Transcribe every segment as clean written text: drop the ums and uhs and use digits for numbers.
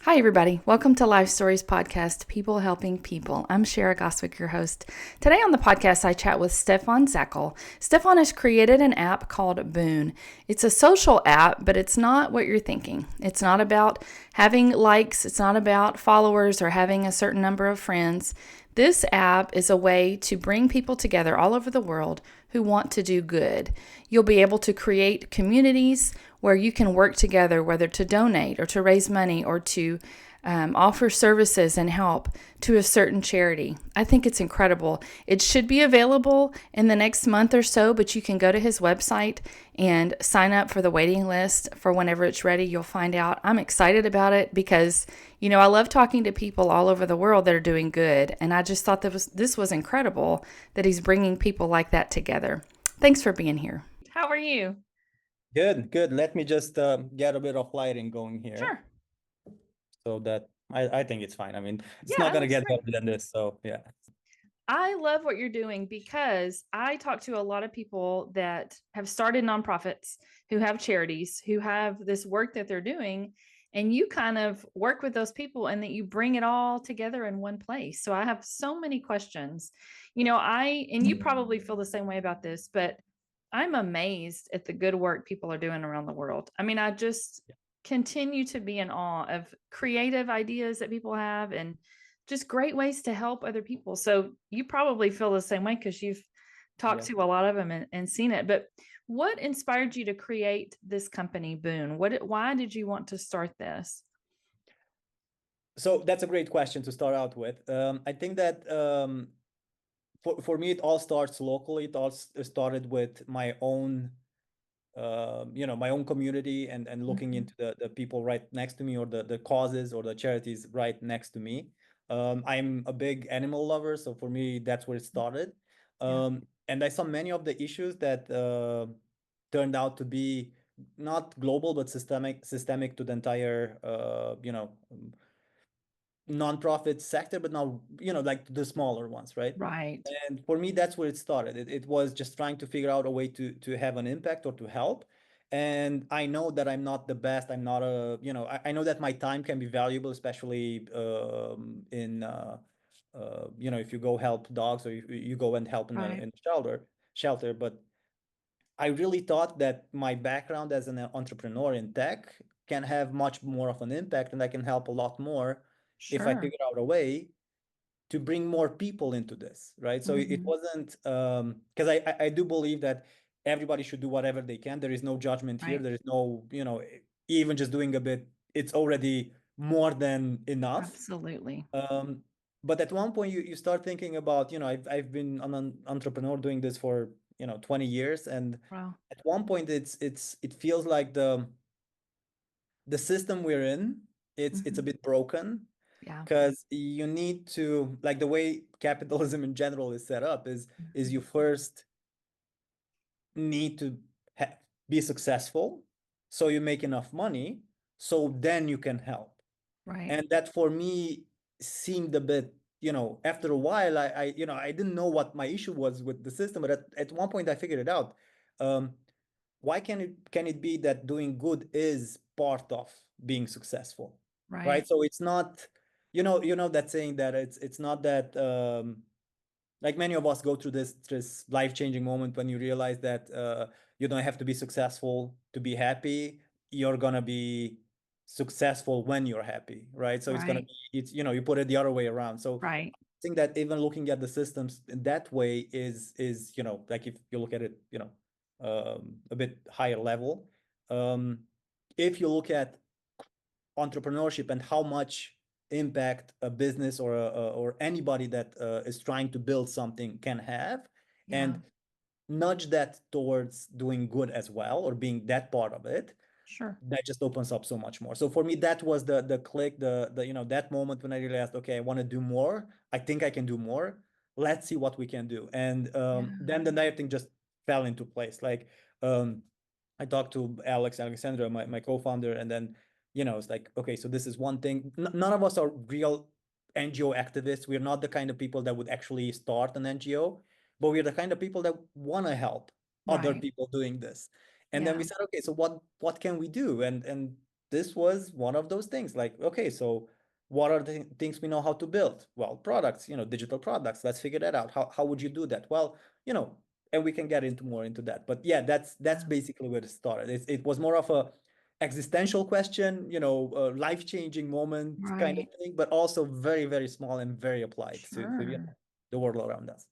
Hi, everybody. Welcome to Life Stories Podcast, People Helping People. I'm Shara Goswick, your host. Today on the podcast, I chat with Stefan Szakal. Stefan has created an app called Boon. It's a social app, but it's not what you're thinking. It's not about having likes, it's not about followers or having a certain number of friends. This app is a way to bring people together all over the world who want to do good. You'll be able to create communities where you can work together, whether to donate or to raise money or to offer services and help to a certain charity. I think it's incredible. It should be available in the next month or so, but you can go to his website and sign up for the waiting list for whenever it's ready. You'll find out. I'm excited about it because, I love talking to people all over the world that are doing good. And I just thought this was incredible that he's bringing people like that together. Thanks for being here. How are you? Good, good. Let me just get a bit of lighting going here Sure. so that I think it's fine. I mean, it's Yeah, not it gonna looks get great. better than this. So yeah. I love what you're doing because I talk to a lot of people that have started nonprofits, who have charities, who have this work that they're doing. And you kind of work with those people and that you bring it all together in one place. So I have so many questions. And you probably feel the same way about this, but I'm amazed at the good work people are doing around the world. I mean, I just continue to be in awe of creative ideas that people have and just great ways to help other people. So you probably feel the same way because you've talked Yeah. to a lot of them and seen it. But what inspired you to create this company, Boon? Why did you want to start this? So that's a great question to start out with. I think that for me, it all starts locally. It all started with my own, my own community and looking Mhm. into the people right next to me or the causes or the charities right next to me. I'm a big animal lover, so for me, that's where it started. Yeah. And I saw many of the issues that turned out to be not global but systemic to the entire nonprofit sector, but now like the smaller ones, right? Right. And for me, that's where it started. It was just trying to figure out a way to have an impact or to help. And I know that I'm not the best. I'm not I know that my time can be valuable, especially in if you go help dogs or you go and help in a Right. shelter. But I really thought that my background as an entrepreneur in tech can have much more of an impact, and I can help a lot more if I Sure. figure out a way to bring more people into this, right? So it Mhm. wasn't because I do believe that everybody should do whatever they can. There is no judgment here. Right. There is no, even just doing a bit, it's already more than enough. Absolutely. Um, but at one point you start thinking about, I've been an entrepreneur doing this for, 20 years. And Wow. at one point it feels like the system we're in, it's a Mhm. bit broken Yeah. because you need to, like, the way capitalism in general is set up is Mhm. you first need to be successful so you make enough money so then you can help. Right. And that for me seemed a bit, after a while I didn't know what my issue was with the system, but at one point I figured it out. um, why can it be that doing good is part of being successful, Right. right? So it's not, you know that saying that it's not that, like, many of us go through this life-changing moment when you realize that you don't have to be successful to be happy. You're gonna be successful when you're happy, right? So it's gonna Right. be, you put it the other way around. So Right. I think that even looking at the systems in that way is like, if you look at it, a bit higher level. um if you look at entrepreneurship and how much impact a business or anybody that is trying to build something can have, Yeah. and nudge that towards doing good as well or being that part of it, Sure. that just opens up so much more. So for me, that was the click, the that moment when I realized, okay, I want to do more. I think I can do more. Let's see what we can do. And Yeah. then the entire thing just fell into place. Like, um, I talked to Alexandra, my co-founder, and then, it's like, okay, so this is one thing. None of us are real NGO activists. We're not the kind of people that would actually start an NGO, but we're the kind of people that want to help other Right. people doing this. And then we Yeah. said, okay, so what can we do? And this was one of those things. Like, okay, so what are the things we know how to build? Well, products, digital products. Let's figure that out. How would you do that? Well, and we can get into more into that. But yeah, that's Yeah. basically where it started. It was more of a existential question, a life-changing moment kind of Right. thing, but also very, very small and very applied to Sure. the world around us.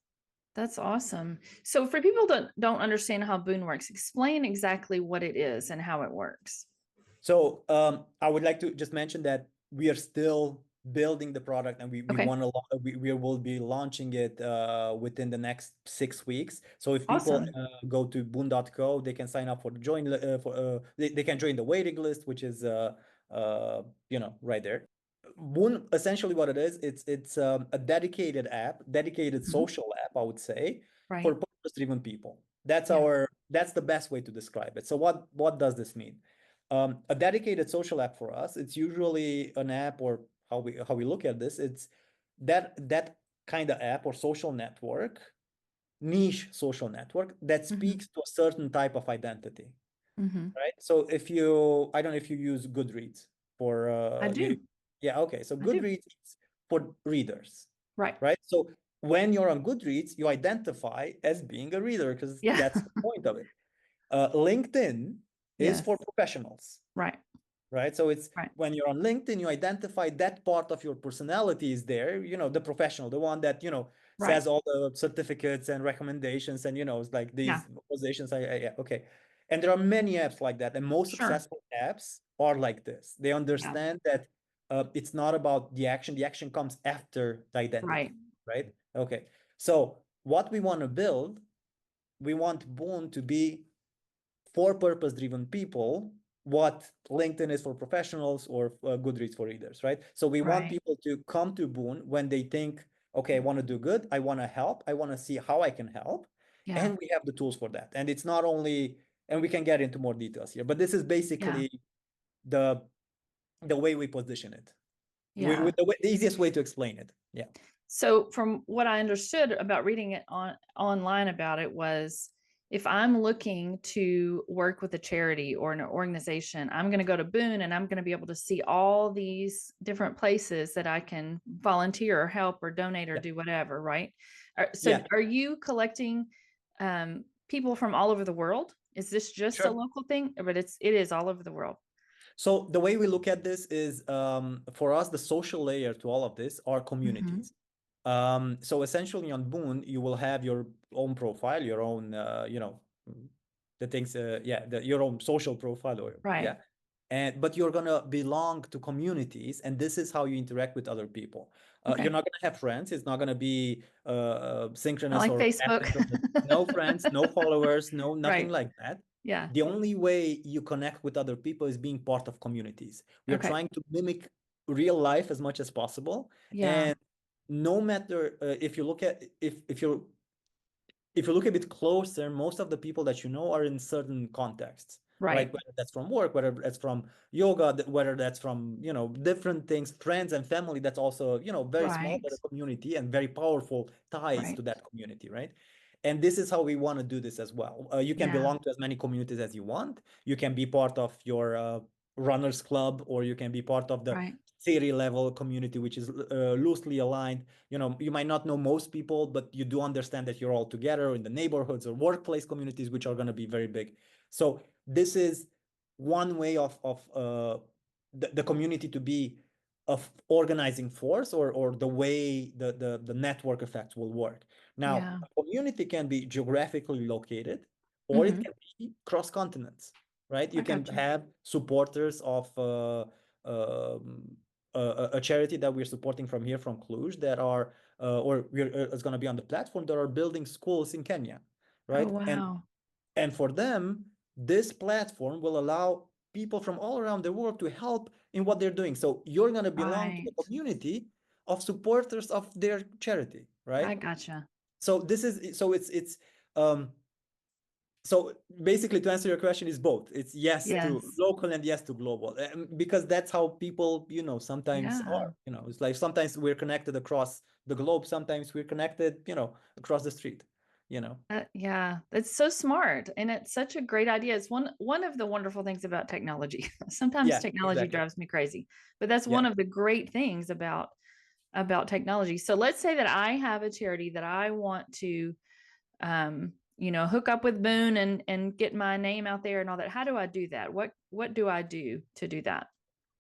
That's awesome. So for people that don't understand how Boon works, explain exactly what it is and how it works. So I would like to just mention that we are still building the product, and we Okay. want to we will be launching it within the next 6 weeks. So if people Awesome. go to boon.co, they can sign up for the join for they can join the waiting list, which is right there. Boon, essentially what it is, it's a dedicated app, dedicated Mhm. social app, I would say, for Right. purpose-driven people. That's Yeah. that's the best way to describe it. So what does this mean? A dedicated social app for us, it's usually an app, or how we look at this, it's that kind of app or social network, niche social network that Hmm. speaks to a certain type of identity, Hmm. right? So I don't know if you use Goodreads for I you, do. yeah, okay. So I do. Goodreads is for readers, Right. right? So when you're on Goodreads, you identify as being a reader because Yeah. that's the point of it. LinkedIn is Yes. for professionals, Right. right? So it's Right. when you're on LinkedIn, you identify that part of your personality is there, the professional, the one that, Right. says all the certificates and recommendations and, it's like Yeah. these positions. Yeah, okay. And there are many apps like that. And most Sure. successful apps are like this. They Yeah. understand that it's not about the action. The action comes after the Right. identity, right? Okay. So what we want to build, we want Boon to be for purpose-driven people what LinkedIn is for professionals or Goodreads for readers, right? So we want Right. people to come to Boon when they think, okay, I want to do good, I want to help, I want to see how I can help, Yeah. and we have the tools for that. And it's not only, and we can get into more details here, but this is Yeah. basically the the way we position it. Yeah. The easiest way to explain it. Yeah. So from what I understood about reading it online about it was if I'm looking to work with a charity or an organization, I'm going to go to Boon and I'm going to be able to see all these different places that I can volunteer or help or donate or Yeah. do whatever, right? So Yeah. are you collecting people from all over the world? Is this just a Sure. local thing? But it is all over the world. So the way we look at this is, for us, the social layer to all of this are Hmm. communities. So essentially on Boon, you will have your own profile, your own, the things, your own social profile, or Right. yeah. But you're gonna belong to communities, and this is how you interact with other people. You're Okay. not gonna have friends. It's not gonna be I synchronous like or Facebook. asynchronous. No friends, no followers, no nothing Right. like that. Yeah. The only way you connect with other people is being part of communities. We are Okay. trying to mimic real life as much as possible, Yeah. and no matter if you look at if you look a bit closer, most of the people that you know are in certain contexts, right? Right. Whether that's from work, whether that's from yoga, whether that's from, different things, friends and family, that's also, very small, Right. but a community and very powerful ties Right. to that community, right? And this is how we want to do this as well. You can Yeah. belong to as many communities as you want. You can be part of your runners club, or you can be part of the Right. city level community, which is loosely aligned. You might not know most people, but you do understand that you're all together in the neighborhoods or workplace communities, which are going to be very big. So this is one way of the community to be of organizing force, or the way the network effects will work. Now, Yeah. a community can be geographically located, or it Hmm. can be cross continents, right? You I can got you. have supporters of um, a charity that we're supporting from here, from Cluj, that are or we're is going to be on the platform, that are building schools in Kenya, Oh, right? wow. And for them, this platform will allow people from all around the world to help in what they're doing. So you're going to belong to the Right. community of supporters of their charity, I right? gotcha. So it's um so basically, to answer your question, is both. It's yes to Yes. local and yes to global, because that's how people, sometimes Yeah. are. It's like sometimes we're connected across the globe, sometimes we're connected, across the street. you know. Yeah, it's so smart, and it's such a great idea. It's one of the wonderful things about technology. Sometimes Yeah, technology exactly. drives me crazy, but that's Yeah. one of the great things about technology. So let's say that I have a charity that I want to hook up with Boon and get my name out there and all that. How do I do that? What do I do to do that?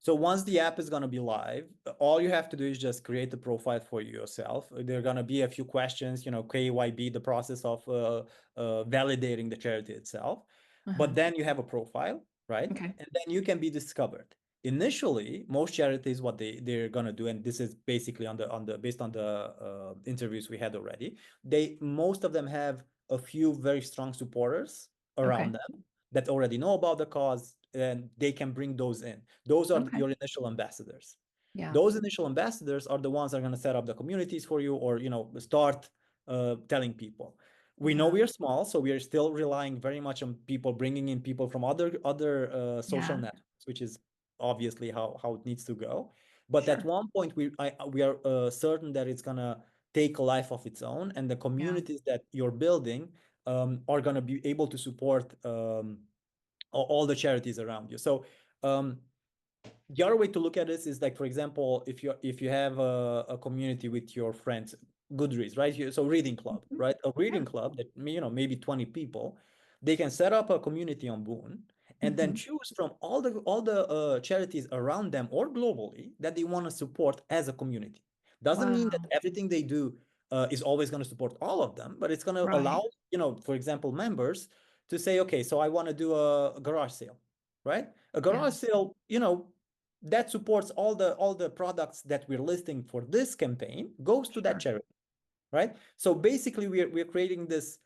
So once the app is going to be live, all you have to do is just create a profile for yourself. There are going to be a few questions, KYB, the process of validating the charity itself. Uh-huh. But then you have a profile, right? Okay. And then you can be discovered. Initially, most charities, what they're going to do, and this is basically on the based on the interviews we had already, most of them have a few very strong supporters around Okay. them that already know about the cause, and they can bring those in. Those are Okay. your initial ambassadors. Yeah. Those initial ambassadors are the ones that are going to set up the communities for you, or start telling people. We know Yeah. we are small, so we are still relying very much on people, bringing in people from other social Yeah. networks, which is obviously how it needs to go. But at Sure. one point, we are certain that it's gonna take a life of its own, and the Yeah. communities that you're building are gonna be able to support all the charities around you. So um, the other way to look at this is like, for example, if you have a community with your friends, Goodreads, right? So reading club, Mhm. right? A reading Yeah. club that maybe 20 people, they can set up a community on Boon and then Hmm. choose from all the charities around them or globally that they want to support as a community. Doesn't mean that Wow. everything they do is always going to support all of them, but it's going to allow, Right. for example, members to say, okay, so I want to do a garage sale, right? A Yeah. garage sale, that supports all the products that we're listing for this campaign goes to that Sure. charity, right? So basically, we're creating this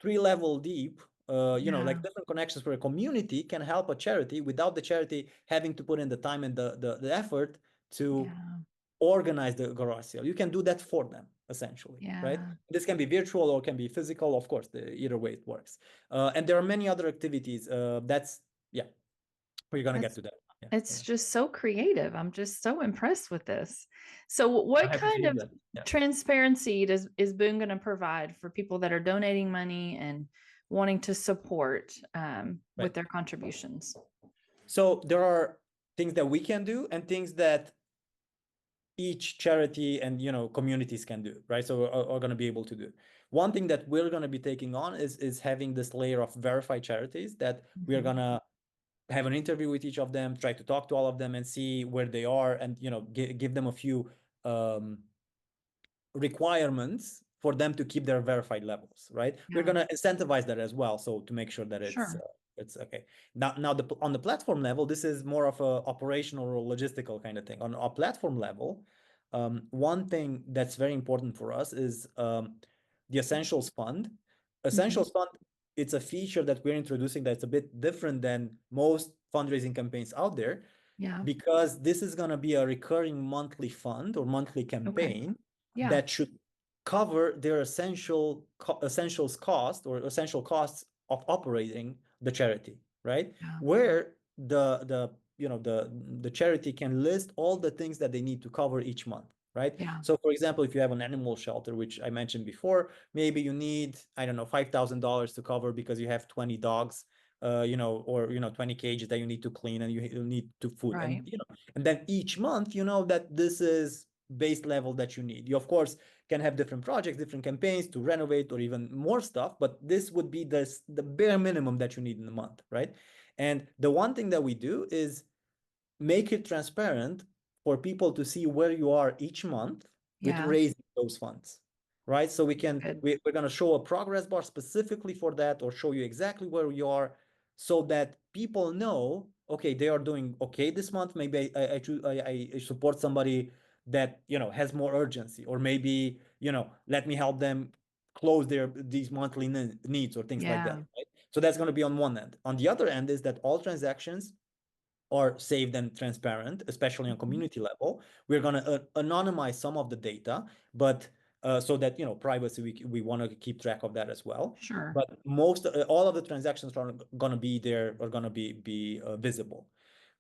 three-level deep, like Yeah. different connections where a community can help a charity without the charity having to put in the time and the effort to Yeah. organize the garage sale. You can do that for them, essentially, right? Yeah. This can be virtual or can be physical, of course, either way it works. And there are many other activities. Yeah, we're gonna get That's to that. Yeah, It's yeah. just so creative. I'm just so impressed with this. So, I'm what happy to kind hear of that. Yeah, transparency is Boone going to provide for people that are donating money and wanting to support right. with their contributions? So there are things that we can do and things that each charity and communities can do, right? So are going to be able to do. One thing that we're going to be taking on is having this layer of verified charities that we are Mhm. going to have an interview with each of them, try to talk to all of them and see where they are, and give them a few um, requirements for them to keep their verified levels, right? We're Yeah, gonna incentivize that as well, so to make sure that sure. it's okay. Now on the platform level, this is more of a operational or logistical kind of thing. On a platform level, one thing that's very important for us is the Essentials Fund. Hmm. Essentials Fund, it's a feature that we're introducing that's a bit different than most fundraising campaigns out there, Yeah. because this is going to be a recurring monthly fund or monthly Okay. campaign Yeah. that should cover their essentials cost or essential costs of operating the charity, right? Yeah. Where the charity can list all the things that they need to cover each month, right? Yeah. So for example, if you have an animal shelter, which I mentioned before, maybe you need, I don't know, $5,000 to cover because you have 20 dogs, or 20 cages that you need to clean and you need to food, and Right. and then each month you know that this is base level that you need. You of course can have different projects, different campaigns to renovate or even more stuff, but this would be the bare minimum that you need in a month, right? And the one thing that we do is make it transparent for people to see where you are each month with Yeah. raising those funds, right? So Good. we're going to show a progress bar specifically for that, or show you exactly where you are, so that people know, okay, they are doing okay this month. Maybe I support somebody that has more urgency, or maybe let me help them close these monthly needs or things like that, Yeah. right? So that's going to be on one end. On the other end is that all transactions are saved and transparent, especially on Mhm. community level. We're going to anonymize some of the data, but so that privacy, we want to keep track of that as well. Sure. But all of the transactions are going to be there, are going to be visible.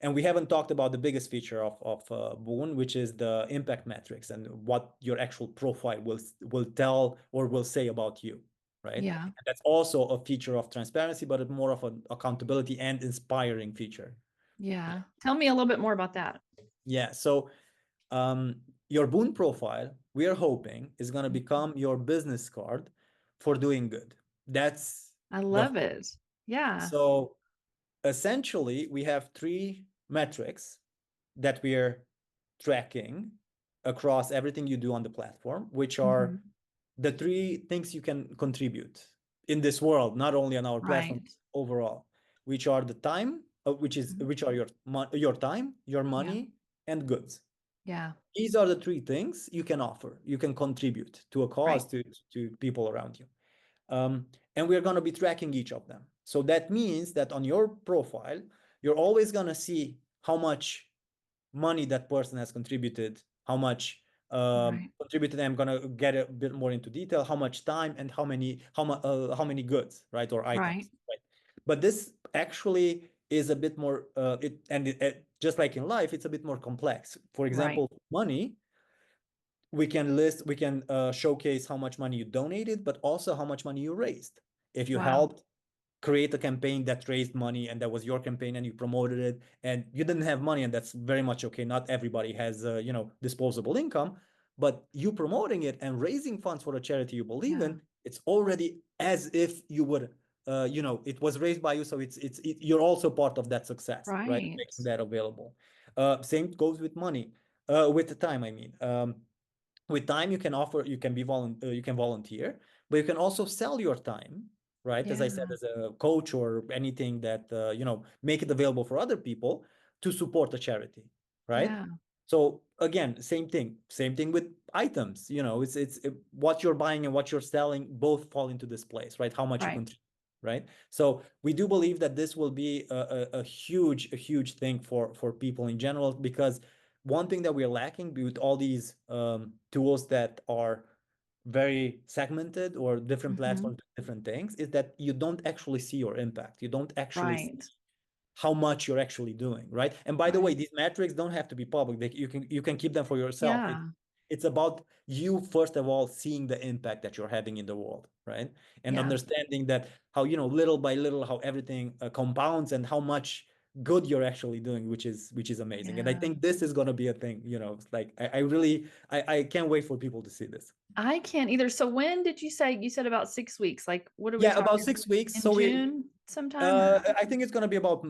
And we haven't talked about the biggest feature of Boon, which is the impact metrics and what your actual profile will tell or will say about you. right? Yeah. And that's also a feature of transparency, but it's more of an accountability and inspiring feature. Yeah. Tell me a little bit more about that. Yeah. So your Boon profile, we are hoping, is going to become your business card for doing good. That's I the love hope. it. Yeah. So essentially, we have three metrics that we are tracking across everything you do on the platform, which are Mhm. the three things you can contribute in this world, not only on our platform, Right. overall, which are the time, Mhm. which are your time, your Yeah. money, and goods. Yeah. These are the three things you can offer, you can contribute to a Right. cause, to people around you. Um, and we're going to be tracking each of them. So that means that on your profile, you're always going to see how much money that person has contributed, how much Right. contributed. I'm going to get a bit more into detail, how much time and how many goods, right, or Right. items, right? But this actually is a bit more just like in life, it's a bit more complex. For Right. example, money, we can showcase how much money you donated, but also how much money you raised. If you Wow. helped create a campaign that raised money and that was your campaign and you promoted it and you didn't have money, and that's very much okay. Not everybody has disposable income, but you promoting it and raising funds for a charity you believe Yeah. in, it's already as if you would it was raised by you, so you're also part of that success, right? Right. Making that available. Same goes with money, with the time, I mean. With time, you can volunteer, but you can also sell your time, right? As Yeah. I said, as a coach or anything that make it available for other people to support a charity, right? Yeah. So again, same thing with items. What you're buying and what you're selling both fall into this place, right? How much you Right. contribute, right? So we do believe that this will be a huge thing for people in general, because one thing that we're lacking with all these tools that are very segmented, or different Hmm. platforms, different things, is that you don't actually see your impact. You don't actually see Right. how much you're actually doing, right? And by the way, Right. these metrics don't have to be public. You can keep them for yourself. Yeah. It's about you, first of all, seeing the impact that you're having in the world, right? And Yeah. understanding that how, little by little, how everything compounds and how much good you're actually doing, which is amazing. And I Yeah. think this is going to be a thing, it's like I really I can't wait for people to see this. I can't either. So when did you say, you said about 6 weeks? Like, what are we Yeah, about talking? 6 weeks. In So June sometime, or I think it's going to be about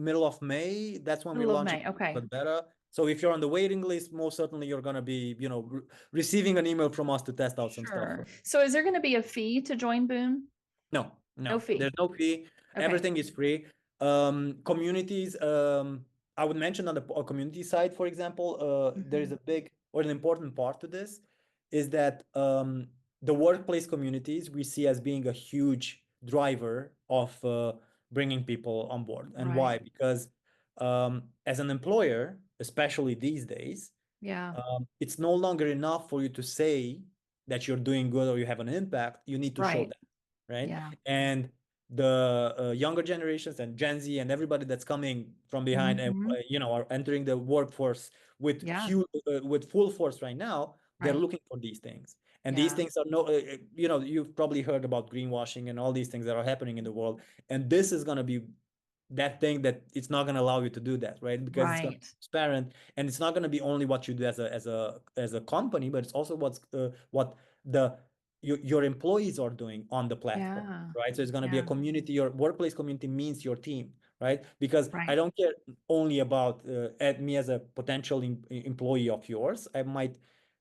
middle of May. That's when we're middle of launching May? Okay. the beta. So if you're on the waiting list, most certainly you're going to be, receiving an email from us to test out some stuff. Sure. So is there going to be a fee to join Boon? No, No no, fee. there's no fee. Okay. Everything is free. Communities, I would mention on the community side, for example, there is Mhm. a big or an important part to this, is that the workplace communities we see as being a huge driver of bringing people on board. And Right. why? Because as an employer, especially these days, Yeah. it's no longer enough for you to say that you're doing good or you have an impact. You need to show Right. that, right? Yeah. And the younger generations and Gen Z and everybody that's coming from behind and Hmm. are entering the workforce with Yeah. with full force right now, they're Right. looking for these things. And these Yeah. things are no you've probably heard about greenwashing and all these things that are happening in the world, and this is going to be that thing that it's not going to allow you to do that, right? Because it's going to Right. be transparent, and it's not going to be only what you do as a company, but it's also what the your employees are doing on the platform, Yeah. right? So it's going to be a Yeah. community. Your workplace community means your team, right? Because I Right. don't care only about me as a potential employee of yours. I might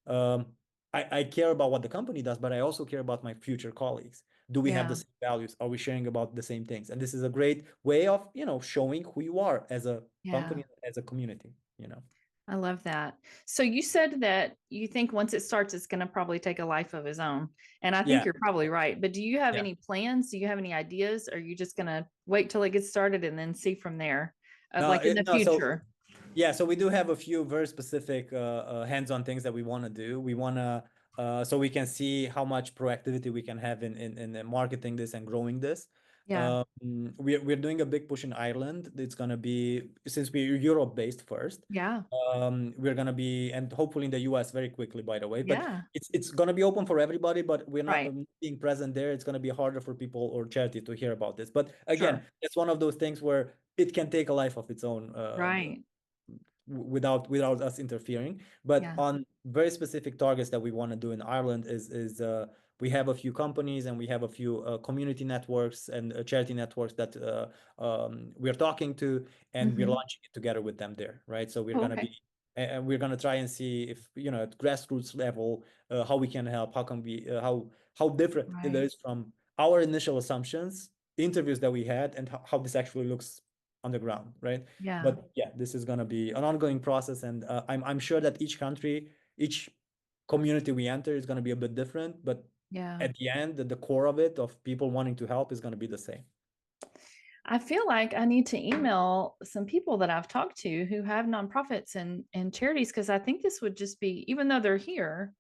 um, I care about what the company does, but I also care about my future colleagues. Do we have the Yeah. same values? Are we sharing about the same things? And this is a great way of showing who you are as a Yeah. company, as a community. I love that. So you said that you think once it starts, it's going to probably take a life of its own. And I think Yeah, you're probably right. But do you have yeah. any plans? Do you have any ideas? Or are you just going to wait till it gets started and then see from there? No, Like in the no. So future? yeah, so we do have a few very specific hands-on things that we want to do. We want to so we can see how much proactivity we can have in marketing this and growing this. Yeah. We're doing a big push in Ireland. It's gonna be, since we're Europe based first, Yeah. we're gonna be, and hopefully in the US very quickly, by the way. But Yeah. it's gonna be open for everybody, but we're not Right. being present there. It's gonna be harder for people or charity to hear about this. But again, Sure. it's one of those things where it can take a life of its own. Right. Without us interfering. But Yeah. on very specific targets that we want to do in Ireland is we have a few companies and we have a few community networks and charity networks that we're talking to, and we're Mm-hmm. launching it together with them there, right? So we're Oh, gonna okay. be and we're gonna try and see if, at grassroots level, how we can help, how can we how different it Right. is from our initial assumptions, interviews that we had, and how this actually looks on the ground, right? Yeah. But yeah, this is going to be an ongoing process, and I'm sure that each country, each community we enter is going to be a bit different, but Yeah. at the end, the core of it, of people wanting to help, is going to be the same. I feel like I need to email some people that I've talked to who have nonprofits and charities because I think this would just be, even though they're here,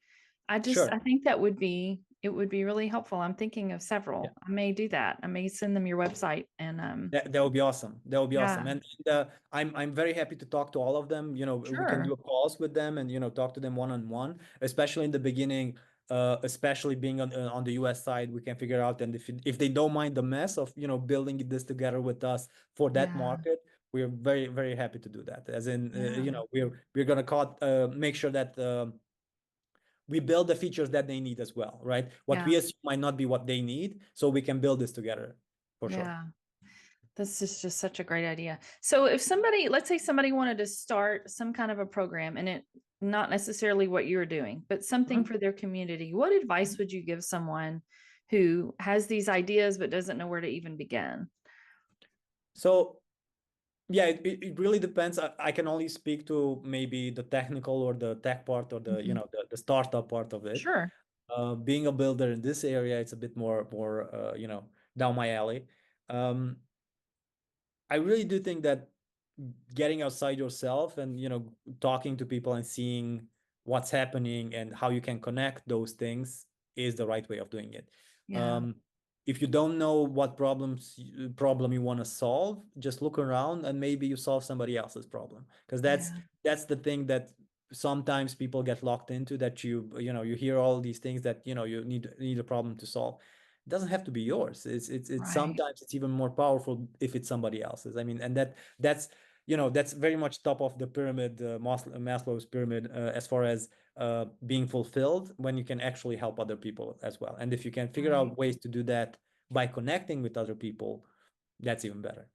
I Sure. think that would be it would be really helpful. I'm thinking of Yeah. several. I may do that. I may send them your website and That would be awesome. That would be awesome. yeah, And I'm very happy to talk to all of them. We can do sure. a calls with them and talk to them one on one, especially in the beginning. Especially being on the US side, we can figure out, and if they don't mind the mess of building this together with us for that Yeah. market, we're very very happy to do that. As in, Yeah. we're gonna make sure that we build the features that they need as well, right? What Yeah. we assume might not be what they need, so we can build this together for sure. Yeah. This is just such a great idea. So if somebody, let's say somebody wanted to start some kind of a program and it not necessarily what you're doing, but something Mhm. for their community, what advice would you give someone who has these ideas but doesn't know where to even begin? So yeah, it really depends. I can only speak to maybe the technical or the tech part or Mhm. the startup part of it. Sure. Being a builder in this area, it's a bit more down my alley. Um, I really do think that getting outside yourself and talking to people and seeing what's happening and how you can connect those things is the right way of doing it. Yeah. Um, if you don't know what problem you want to solve, just look around and maybe you solve somebody else's problem, because Yeah. that's the thing that sometimes people get locked into, that you hear all these things that you need a problem to solve. It doesn't have to be yours. It's Right. sometimes it's even more powerful if it's somebody else's. I mean, and that's very much top of the pyramid, Maslow's pyramid, as far as being fulfilled when you can actually help other people as well. And if you can figure Right. out ways to do that by connecting with other people, that's even better.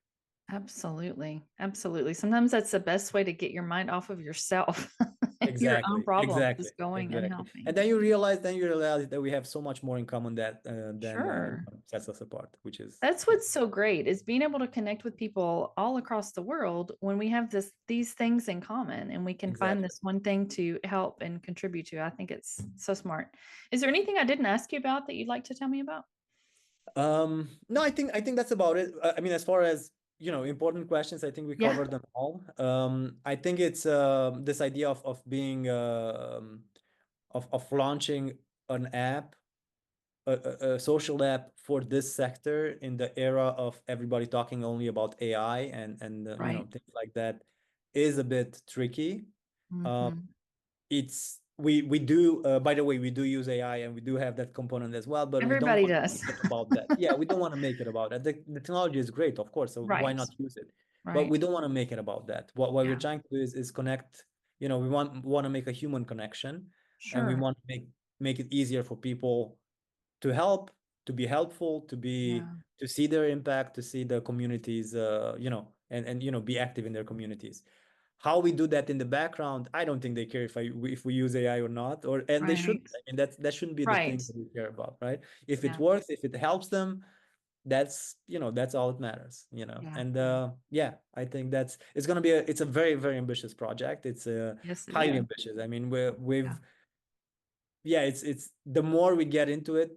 Absolutely. Absolutely. Sometimes that's the best way to get your mind off of yourself, your own Exactly, problems, exactly, just going and exactly. And helping. then you realize that we have so much more in common that than Sure. sets us apart, which is That's what's so great is being able to connect with people all across the world when we have these things in common and we can find exactly. this one thing to help and contribute to. I think it's so smart. Is there anything I didn't ask you about that you'd like to tell me about? No, I think that's about it. I mean, as far as important questions, I think we Yeah. covered them all. I think it's this idea of being of launching an app, a social app for this sector in the era of everybody talking only about AI and Right. things like that is a bit tricky. Um, Hmm. it's we do by the way, we do use AI and we do have that component as well, but we don't Everybody want to does. make it about that. Yeah, we don't want to make it about that. The technology is great, of course, so why Right. not use it? But we Right. don't want to make it about that. What we're Yeah. trying to do is connect. We want to make a human connection, and we Sure. want to make it easier for people to help, to be helpful, Yeah. to see their impact, to see the communities, and be active in their communities. How we do that in the background, I don't think they care if we use AI or not, and they Right. shouldn't. I mean, that shouldn't be the Right. thing that we care about, right? If it Yeah. works, if it helps them, that's all it matters, Yeah. and yeah, I think it's going to be it's a very very ambitious project. It's Yes, it highly is. ambitious. I mean, Yeah. yeah, it's the more we get into it,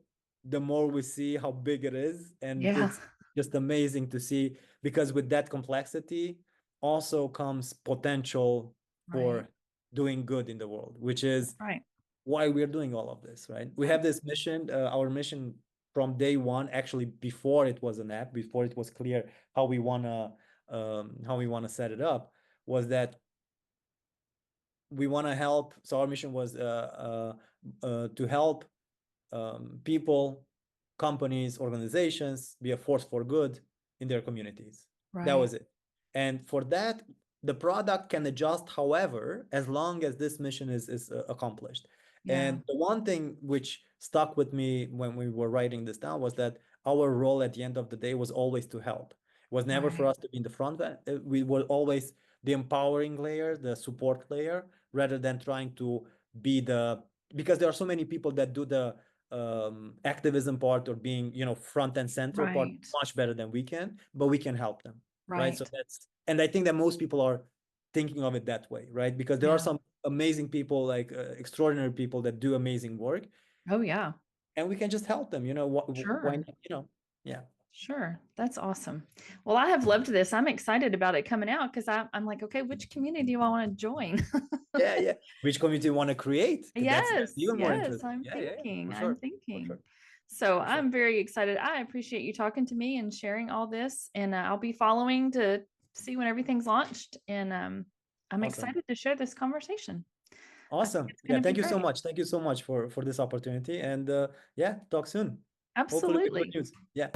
the more we see how big it is, and Yeah. it's just amazing to see, because with that complexity also comes potential Right. for doing good in the world, which is Right. why we're doing all of this, right? We have this mission, our mission from day one, actually before it was an app, before it was clear how we wanna set it up, was that we want to help. So our mission was to help people, companies, organizations be a force for good in their communities. That Right. was it. And for that, the product can adjust, however, as long as this mission is accomplished. Yeah. And the one thing which stuck with me when we were writing this down was that our role at the end of the day was always to help. It was never for Right. us to be in the front. We were always the empowering layer, the support layer, rather than trying to be because there are so many people that do the activism part or being, front and center part Right. much better than we can, but we can help them. Right. So Right. and I think that most people are thinking of it that way, right? Because there are Yeah. some amazing people, like extraordinary people that do amazing work, Oh, yeah. and we can just help them, why Sure. not, yeah. Sure. That's awesome. Well, I have loved this. I'm excited about it coming out because I'm like, okay, which community do I want to join? Yeah. Which community you want to create? That's Yes, even more yes, interesting. I'm Yeah, thinking. for I'm sure. For thinking. sure. So For sure. I'm very excited. I appreciate you talking to me and sharing all this. And I'll be following to see when everything's launched. And I'm Awesome. excited to share this conversation. I think Awesome. it's Yeah, going to be thank you so great. much. Thank you so much for this opportunity. And yeah, talk soon. Hopefully with good Absolutely. news. Yeah.